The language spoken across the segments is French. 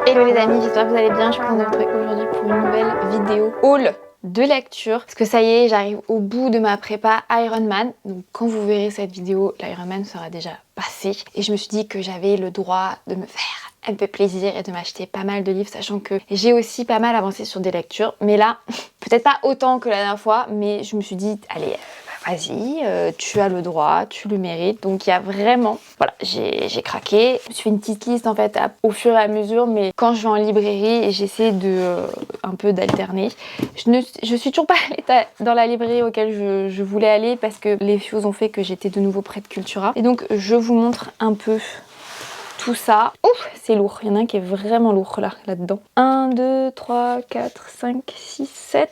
Hello les amis, j'espère que vous allez bien. Je vous retrouve aujourd'hui pour une nouvelle vidéo haul de lecture. Parce que ça y est, j'arrive au bout de ma prépa Ironman. Donc quand vous verrez cette vidéo, l'Ironman sera déjà passé. Et je me suis dit que j'avais le droit de me faire un peu plaisir et de m'acheter pas mal de livres, sachant que j'ai aussi pas mal avancé sur des lectures. Mais là, peut-être pas autant que la dernière fois, mais je me suis dit, allez, vas-y, tu as le droit, tu le mérites. Donc il y a vraiment, voilà, j'ai craqué. Je me suis fait une petite liste en fait au fur et à mesure, mais quand je vais en librairie, j'essaie de un peu d'alterner. Je suis toujours pas allée dans la librairie auquel je voulais aller parce que les choses ont fait que j'étais de nouveau près de Cultura. Et donc je vous montre un peu tout ça. Ouf, c'est lourd. Il y en a un qui est vraiment lourd là-dedans. 1, 2, 3, 4, 5, 6, 7.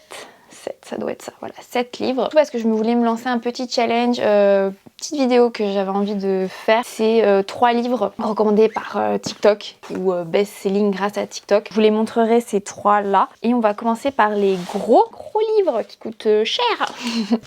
7, ça doit être ça, voilà, 7 livres. Tout parce que je me voulais me lancer un petit challenge, petite vidéo que j'avais envie de faire. C'est 3 livres recommandés par TikTok ou best-selling grâce à TikTok. Je vous les montrerai ces 3 là. Et on va commencer par les gros livres qui coûtent cher.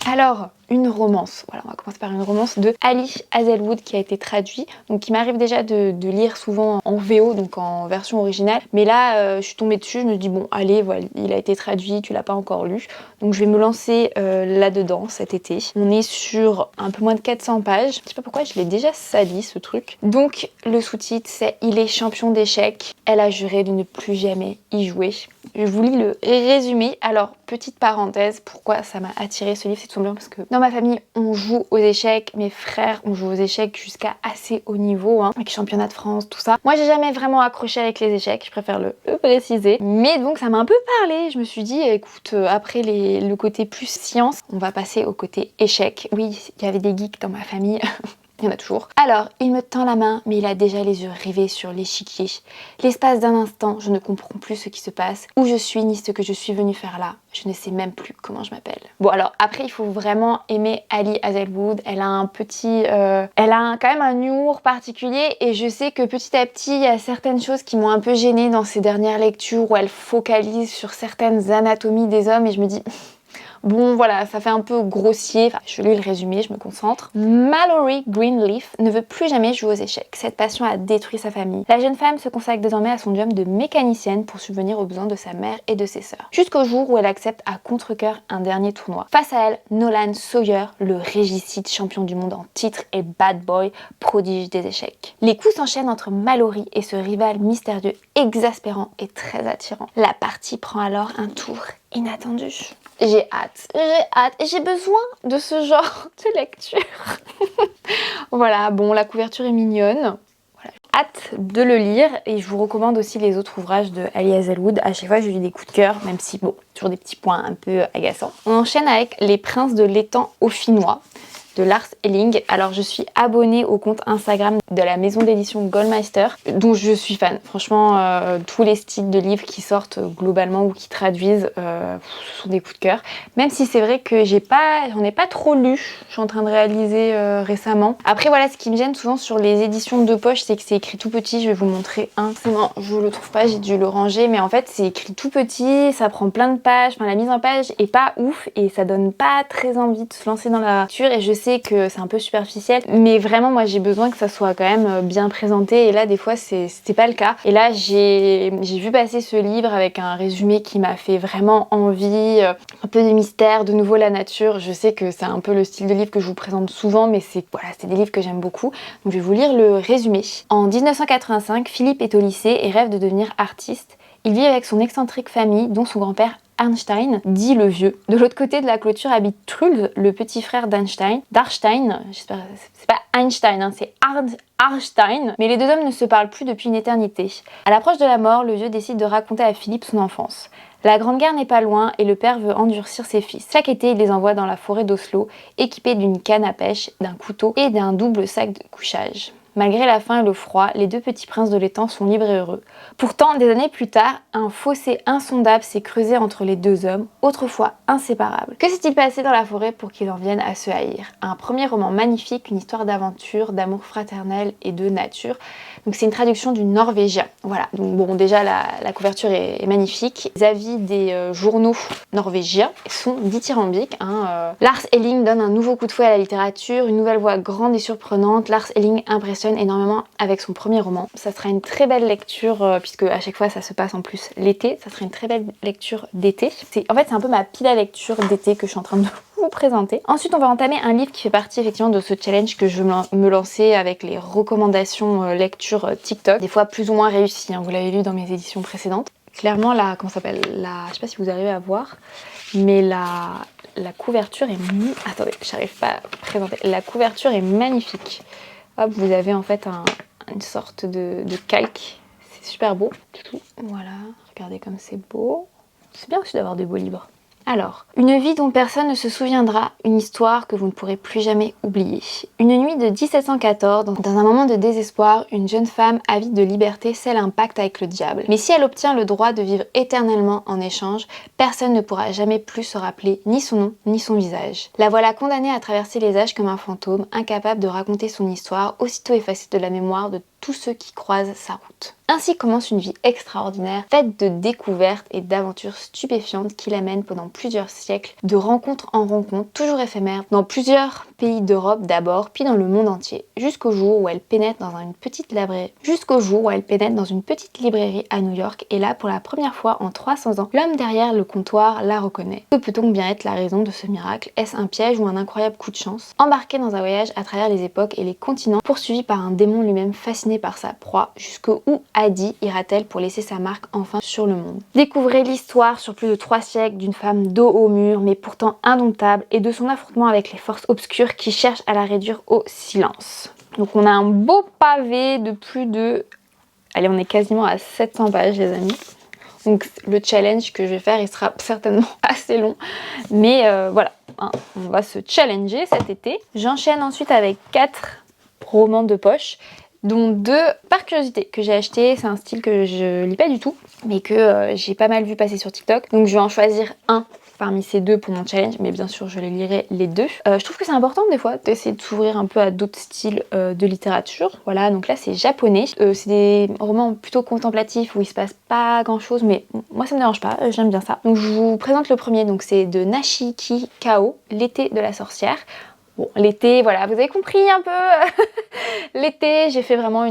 Alors, une romance. Voilà, on va commencer par une romance de Ali Hazelwood qui a été traduit. Donc, il m'arrive déjà de lire souvent en VO, donc en version originale. Mais là, je suis tombée dessus, je me dis bon, allez, voilà, il a été traduit, tu l'as pas encore lu. Donc, je vais me lancer là-dedans cet été. On est sur un peu moins de 400 pages. Je sais pas pourquoi, je l'ai déjà sali ce truc. Donc, le sous-titre, c'est Il est champion d'échecs. Elle a juré de ne plus jamais y jouer. Je vous lis le résumé. Alors, petite parenthèse, pourquoi ça m'a attiré ce livre, c'est tout simplement parce que dans ma famille, on joue aux échecs. Mes frères, on joue aux échecs jusqu'à assez haut niveau, avec championnat de France, tout ça. Moi, j'ai jamais vraiment accroché avec les échecs, je préfère le préciser. Mais donc, ça m'a un peu parlé. Je me suis dit, écoute, après le côté plus science, on va passer au côté échec. Oui, il y avait des geeks dans ma famille. Il y en a toujours. Alors, il me tend la main, mais il a déjà les yeux rivés sur l'échiquier. L'espace d'un instant, je ne comprends plus ce qui se passe, où je suis, ni ce que je suis venue faire là. Je ne sais même plus comment je m'appelle. Bon, alors, après, il faut vraiment aimer Ali Hazelwood. Elle a un petit... quand même un humour particulier, et je sais que petit à petit, il y a certaines choses qui m'ont un peu gênée dans ses dernières lectures, où elle focalise sur certaines anatomies des hommes, et je me dis... Bon voilà, ça fait un peu grossier. Enfin, je lis le résumé, je me concentre. Mallory Greenleaf ne veut plus jamais jouer aux échecs. Cette passion a détruit sa famille. La jeune femme se consacre désormais à son job de mécanicienne pour subvenir aux besoins de sa mère et de ses sœurs. Jusqu'au jour où elle accepte à contre-cœur un dernier tournoi. Face à elle, Nolan Sawyer, le régicide champion du monde en titre et bad boy, prodige des échecs. Les coups s'enchaînent entre Mallory et ce rival mystérieux, exaspérant et très attirant. La partie prend alors un tour inattendu. J'ai hâte et j'ai besoin de ce genre de lecture. Voilà, bon, la couverture est mignonne. Voilà. Hâte de le lire et je vous recommande aussi les autres ouvrages de Ali Hazelwood. À chaque fois, je lis des coups de cœur, même si, bon, toujours des petits points un peu agaçants. On enchaîne avec Les Princes de l'étang auphinois de Lars Elling. Alors je suis abonnée au compte Instagram de la maison d'édition Goldmeister dont je suis fan. Franchement, tous les styles de livres qui sortent globalement ou qui traduisent ce sont des coups de cœur. Même si c'est vrai que j'en ai pas trop lu. Je suis en train de réaliser récemment. Après voilà, ce qui me gêne souvent sur les éditions de poche, c'est que c'est écrit tout petit. Je vais vous montrer un. C'est bon, je le trouve pas, j'ai dû le ranger. Mais en fait, c'est écrit tout petit, ça prend plein de pages. Enfin, la mise en page est pas ouf et ça donne pas très envie de se lancer dans la lecture. Et je sais que c'est un peu superficiel, mais vraiment moi j'ai besoin que ça soit quand même bien présenté et là des fois c'était pas le cas. Et là j'ai vu passer ce livre avec un résumé qui m'a fait vraiment envie, un peu de mystère, de nouveau la nature. Je sais que c'est un peu le style de livre que je vous présente souvent, mais c'est des livres que j'aime beaucoup. Donc je vais vous lire le résumé. En 1985, Philippe est au lycée et rêve de devenir artiste. Il vit avec son excentrique famille, dont son grand-père Einstein, dit le vieux. De l'autre côté de la clôture habite Truls, le petit frère d'Einstein. Darstein, j'espère, c'est pas Einstein, c'est Arstein. Mais les deux hommes ne se parlent plus depuis une éternité. À l'approche de la mort, le vieux décide de raconter à Philippe son enfance. La Grande Guerre n'est pas loin et le père veut endurcir ses fils. Chaque été, il les envoie dans la forêt d'Oslo, équipés d'une canne à pêche, d'un couteau et d'un double sac de couchage. Malgré la faim et le froid, les deux petits princes de l'étang sont libres et heureux. Pourtant, des années plus tard, un fossé insondable s'est creusé entre les deux hommes, autrefois inséparables. Que s'est-il passé dans la forêt pour qu'ils en viennent à se haïr? Un premier roman magnifique, une histoire d'aventure, d'amour fraternel et de nature. Donc c'est une traduction du norvégien. Voilà, donc bon déjà la couverture est magnifique. Les avis des journaux norvégiens sont dithyrambiques. Lars Elling donne un nouveau coup de fouet à la littérature, une nouvelle voix grande et surprenante. Lars Elling impressionne énormément avec son premier roman. Ça sera une très belle lecture puisque à chaque fois ça se passe en plus l'été. Ça sera une très belle lecture d'été. En fait c'est un peu ma pile à lecture d'été que je suis en train de vous présenter. Ensuite on va entamer un livre qui fait partie effectivement de ce challenge que je veux me lancer avec les recommandations lecture TikTok, des fois plus ou moins réussies, vous l'avez vu dans mes éditions précédentes. Clairement là, comment ça s'appelle, je sais pas si vous arrivez à voir, mais la couverture est attendez, j'arrive pas à présenter. La couverture est magnifique. Hop, vous avez en fait une sorte de calque. C'est super beau du tout. Voilà, regardez comme c'est beau. C'est bien aussi d'avoir des beaux livres. Alors, une vie dont personne ne se souviendra, une histoire que vous ne pourrez plus jamais oublier. Une nuit de 1714, dans un moment de désespoir, une jeune femme avide de liberté scelle un pacte avec le diable. Mais si elle obtient le droit de vivre éternellement en échange, personne ne pourra jamais plus se rappeler ni son nom, ni son visage. La voilà condamnée à traverser les âges comme un fantôme, incapable de raconter son histoire, aussitôt effacée de la mémoire de tous ceux qui croisent sa route. Ainsi commence une vie extraordinaire, faite de découvertes et d'aventures stupéfiantes qui l'amènent pendant plusieurs siècles, de rencontre en rencontre, toujours éphémères, dans plusieurs pays d'Europe d'abord, puis dans le monde entier, jusqu'au jour où elle pénètre dans une petite librairie à New York, et là, pour la première fois en 300 ans, l'homme derrière le comptoir la reconnaît. Que peut donc bien être la raison de ce miracle? Est-ce un piège ou un incroyable coup de chance? Embarqué dans un voyage à travers les époques et les continents, poursuivi par un démon lui-même fasciné par sa proie, jusqu'où Adi ira-t-elle pour laisser sa marque enfin sur le monde? Découvrez l'histoire sur plus de 3 siècles d'une femme dos au mur mais pourtant indomptable et de son affrontement avec les forces obscures qui cherchent à la réduire au silence. Donc on a un beau pavé de plus de... Allez, on est quasiment à 700 pages les amis. Donc le challenge que je vais faire il sera certainement assez long, mais voilà, on va se challenger cet été. J'enchaîne ensuite avec 4 romans de poche, dont 2 par curiosité que j'ai acheté. C'est un style que je lis pas du tout mais que j'ai pas mal vu passer sur TikTok, donc je vais en choisir un parmi ces 2 pour mon challenge, mais bien sûr je les lirai les 2. Je trouve que c'est important des fois d'essayer de s'ouvrir un peu à d'autres styles de littérature. Voilà, donc là c'est japonais, c'est des romans plutôt contemplatifs où il se passe pas grand chose, mais moi ça me dérange pas, j'aime bien ça. Donc je vous présente le premier, donc c'est de Nashiki Kao, L'été de la sorcière. Bon, l'été, voilà, vous avez compris un peu. L'été, j'ai fait vraiment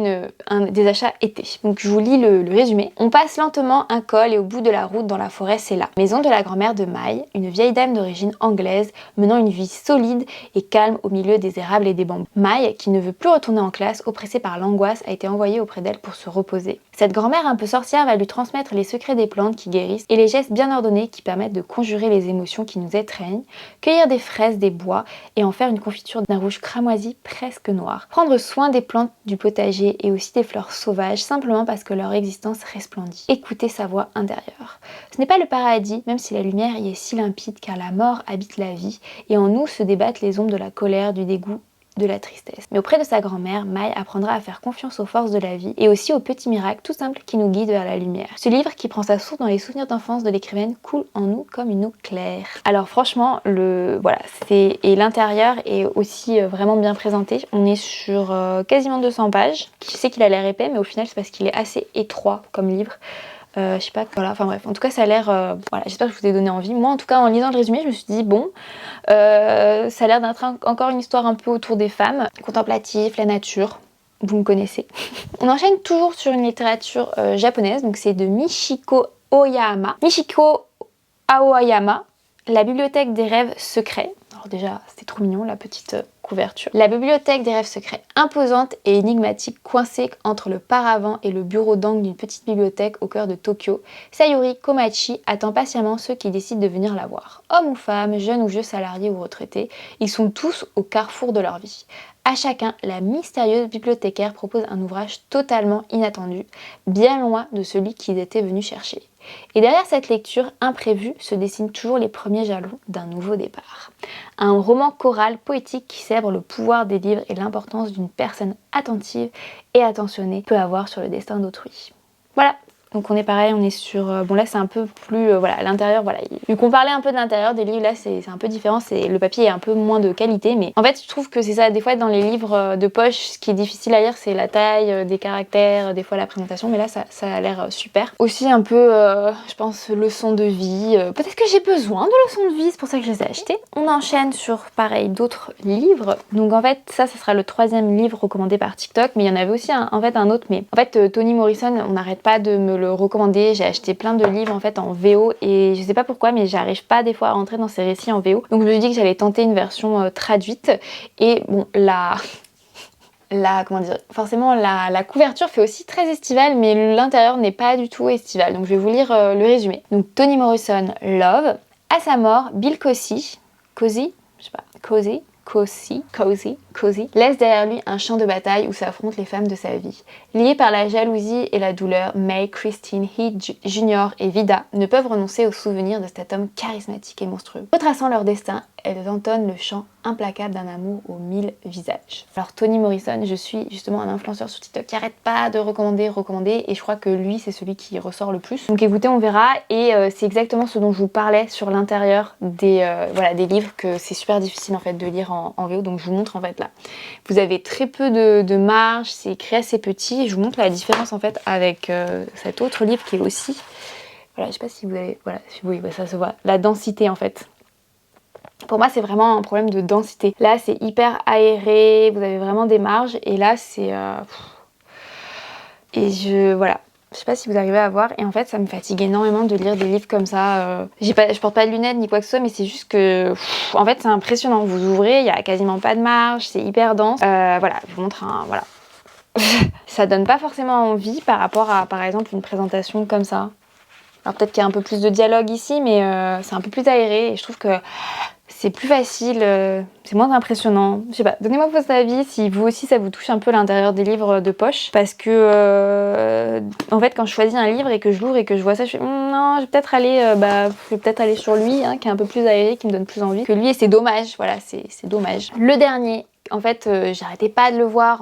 des achats été. Donc je vous lis le résumé. On passe lentement un col et au bout de la route dans la forêt, c'est là. Maison de la grand-mère de Mai, une vieille dame d'origine anglaise menant une vie solide et calme au milieu des érables et des bambous. Mai, qui ne veut plus retourner en classe, oppressée par l'angoisse, a été envoyée auprès d'elle pour se reposer. Cette grand-mère un peu sorcière va lui transmettre les secrets des plantes qui guérissent et les gestes bien ordonnés qui permettent de conjurer les émotions qui nous étreignent, cueillir des fraises, des bois et en faire une confiture d'un rouge cramoisi presque noir. Prendre soin des plantes du potager et aussi des fleurs sauvages simplement parce que leur existence resplendit. Écoutez sa voix intérieure. Ce n'est pas le paradis, même si la lumière y est si limpide, car la mort habite la vie et en nous se débattent les ombres de la colère, du dégoût, de la tristesse. Mais auprès de sa grand-mère, Mai apprendra à faire confiance aux forces de la vie et aussi aux petits miracles tout simples qui nous guident vers la lumière. Ce livre, qui prend sa source dans les souvenirs d'enfance de l'écrivaine, coule en nous comme une eau claire. Alors franchement, et l'intérieur est aussi vraiment bien présenté. On est sur quasiment 200 pages. Je sais qu'il a l'air épais, mais au final c'est parce qu'il est assez étroit comme livre. Je sais pas, voilà, enfin bref, en tout cas ça a l'air, voilà, j'espère que je vous ai donné envie. Moi en tout cas en lisant le résumé je me suis dit bon, ça a l'air d'être encore une histoire un peu autour des femmes, contemplative, la nature, vous me connaissez. On enchaîne toujours sur une littérature japonaise, donc c'est de Michiko Aoyama, La bibliothèque des rêves secrets. Alors déjà c'était trop mignon la petite couverture. La bibliothèque des rêves secrets, imposante et énigmatique, coincée entre le paravent et le bureau d'angle d'une petite bibliothèque au cœur de Tokyo, Sayuri Komachi attend patiemment ceux qui décident de venir la voir. Hommes ou femmes, jeunes ou vieux salariés ou retraités, ils sont tous au carrefour de leur vie. À chacun, la mystérieuse bibliothécaire propose un ouvrage totalement inattendu, bien loin de celui qu'ils étaient venus chercher. Et derrière cette lecture imprévue se dessinent toujours les premiers jalons d'un nouveau départ. Un roman choral poétique qui célèbre le pouvoir des livres et l'importance d'une personne attentive et attentionnée peut avoir sur le destin d'autrui. Voilà, Donc on est pareil, on est sur... bon là c'est un peu plus... voilà, l'intérieur, voilà. Vu qu'on parlait un peu de l'intérieur des livres, là c'est un peu différent. Le papier est un peu moins de qualité. Mais en fait je trouve que c'est ça, des fois dans les livres de poche, ce qui est difficile à lire c'est la taille, des caractères, des fois la présentation. Mais là ça a l'air super. Aussi un peu, je pense, leçon de vie. Peut-être que j'ai besoin de leçons de vie, c'est pour ça que je les ai achetés. On enchaîne sur, pareil, d'autres livres. Donc en fait ça sera le 3e livre recommandé par TikTok. Mais il y en avait aussi un autre. Mais en fait Toni Morrison, on n'arrête pas de me le recommander. J'ai acheté plein de livres en fait en VO et je sais pas pourquoi mais j'arrive pas des fois à rentrer dans ces récits en VO. Donc je me suis dit que j'allais tenter une version traduite. Et bon, comment dire, forcément la couverture fait aussi très estivale mais l'intérieur n'est pas du tout estival. Donc je vais vous lire le résumé. Donc Toni Morrison, Love. À sa mort, Bill Cosy, laisse derrière lui un champ de bataille où s'affrontent les femmes de sa vie. Liées par la jalousie et la douleur, May, Christine, Heath Jr. et Vida ne peuvent renoncer au souvenir de cet homme charismatique et monstrueux. Retraçant leur destin, elles entonnent le chant implacable d'un amour aux 1000 visages. Alors Toni Morrison, je suis justement un influenceur sur TikTok qui arrête pas de recommander et je crois que lui c'est celui qui ressort le plus. Donc écoutez, on verra et c'est exactement ce dont je vous parlais sur l'intérieur des livres, que c'est super difficile en fait de lire en VO. Donc je vous montre en fait là. Vous avez très peu de marge, c'est écrit assez petit et je vous montre la différence en fait avec cet autre livre qui est aussi... Voilà, je sais pas si vous avez... Voilà, oui, ça se voit. La densité en fait. Pour moi, c'est vraiment un problème de densité. Là, c'est hyper aéré, vous avez vraiment des marges. Et là, c'est... Voilà. Je sais pas si vous arrivez à voir. Et en fait, ça me fatigue énormément de lire des livres comme ça. Je porte pas de lunettes ni quoi que ce soit, mais c'est juste que... en fait, c'est impressionnant. Vous ouvrez, il y a quasiment pas de marge, c'est hyper dense. Voilà, je vous montre un... Voilà. Ça donne pas forcément envie par rapport à, par exemple, une présentation comme ça. Alors peut-être qu'il y a un peu plus de dialogue ici, mais c'est un peu plus aéré. Et je trouve que... c'est plus facile, c'est moins impressionnant. Je sais pas, donnez-moi votre avis si vous aussi ça vous touche un peu l'intérieur des livres de poche. Parce que, en fait, quand je choisis un livre et que je l'ouvre et que je vois ça, je fais non, je vais peut-être aller sur lui, hein, qui est un peu plus aéré, qui me donne plus envie que lui. Et c'est dommage, voilà, c'est dommage. Le dernier, en fait, j'arrêtais pas de le voir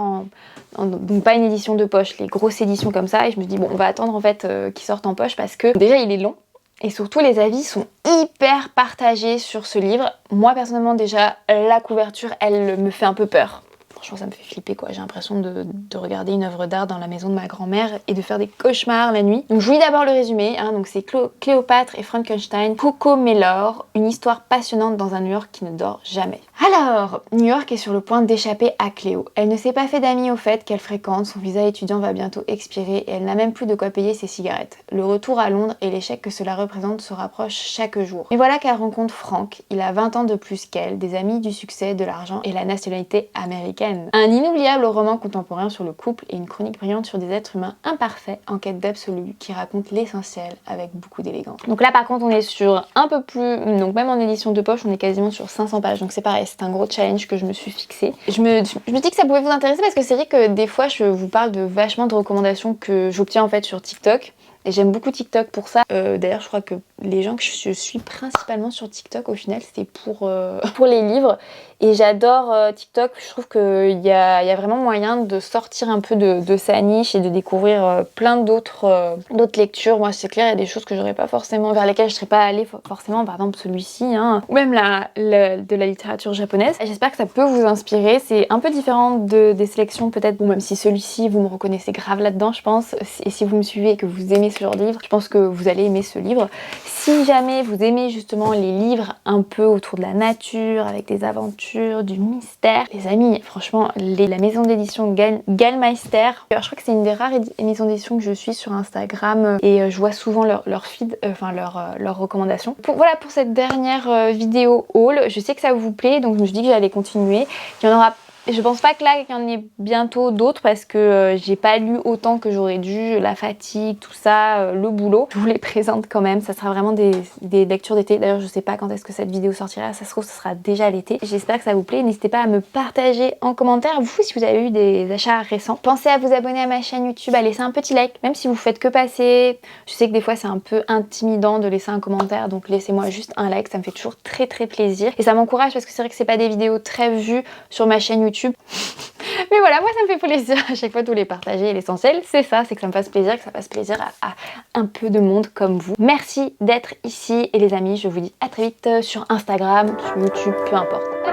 donc pas une édition de poche, les grosses éditions comme ça. Et je me dis, bon, on va attendre en fait qu'il sorte en poche parce que déjà il est long. Et surtout, les avis sont hyper partagés sur ce livre. Moi, personnellement, déjà, la couverture, elle me fait un peu peur. Franchement, ça me fait flipper, quoi. J'ai l'impression de regarder une œuvre d'art dans la maison de ma grand-mère et de faire des cauchemars la nuit. Donc, je vous lis d'abord le résumé. Hein. Donc, c'est Cléopâtre et Frankenstein, Coco Mellor, une histoire passionnante dans un New York qui ne dort jamais. Alors, New York est sur le point d'échapper à Cléo. Elle ne s'est pas fait d'amis au fait qu'elle fréquente, son visa étudiant va bientôt expirer et elle n'a même plus de quoi payer ses cigarettes. Le retour à Londres et l'échec que cela représente se rapprochent chaque jour. Mais voilà qu'elle rencontre Frank, il a 20 ans de plus qu'elle, des amis, du succès, de l'argent et la nationalité américaine. Un inoubliable roman contemporain sur le couple et une chronique brillante sur des êtres humains imparfaits en quête d'absolu qui raconte l'essentiel avec beaucoup d'élégance. Donc là par contre on est sur un peu plus, donc même en édition de poche on est quasiment sur 500 pages, donc c'est pareil, c'est un gros challenge que je me suis fixé. Je me dis que ça pouvait vous intéresser parce que c'est vrai que des fois je vous parle de vachement de recommandations que j'obtiens en fait sur TikTok. Et j'aime beaucoup TikTok pour ça. D'ailleurs, je crois que les gens que je suis principalement sur TikTok, au final, c'est pour les livres. Et j'adore TikTok. Je trouve qu'il y a vraiment moyen de sortir un peu de sa niche et de découvrir plein d'autres lectures. Moi, c'est clair, il y a des choses que j'aurais pas forcément, vers lesquelles je serais pas allée forcément. Par exemple, celui-ci, hein, ou même de la littérature japonaise. J'espère que ça peut vous inspirer. C'est un peu différent des sélections, peut-être. Bon, même si celui-ci, vous me reconnaissez grave là-dedans, je pense. Et si vous me suivez et que vous aimez ce genre de livre, je pense que vous allez aimer ce livre. Si jamais vous aimez justement les livres un peu autour de la nature, avec des aventures, du mystère, les amis, franchement, la maison d'édition Gallmeister, je crois que c'est une des rares maisons d'édition que je suis sur Instagram et je vois souvent leur feed, leurs recommandations. Voilà pour cette dernière vidéo haul. Je sais que ça vous plaît, donc je me suis dit que j'allais continuer. Il y en aura... Je pense pas que là qu'il y en ait bientôt d'autres parce que j'ai pas lu autant que j'aurais dû, la fatigue, tout ça, le boulot. Je vous les présente quand même, ça sera vraiment des lectures d'été. D'ailleurs je sais pas quand est-ce que cette vidéo sortira, ça se trouve ça sera déjà l'été. J'espère que ça vous plaît, n'hésitez pas à me partager en commentaire, vous si vous avez eu des achats récents. Pensez à vous abonner à ma chaîne YouTube, à laisser un petit like, même si vous faites que passer. Je sais que des fois c'est un peu intimidant de laisser un commentaire, donc laissez-moi juste un like, ça me fait toujours très plaisir. Et ça m'encourage parce que c'est vrai que c'est pas des vidéos très vues sur ma chaîne YouTube. Mais voilà, moi ça me fait plaisir à chaque fois de vous les partager. Et l'essentiel, c'est ça, c'est que ça me fasse plaisir, que ça fasse plaisir à un peu de monde comme vous. Merci d'être ici et les amis, je vous dis à très vite sur Instagram, sur YouTube, peu importe.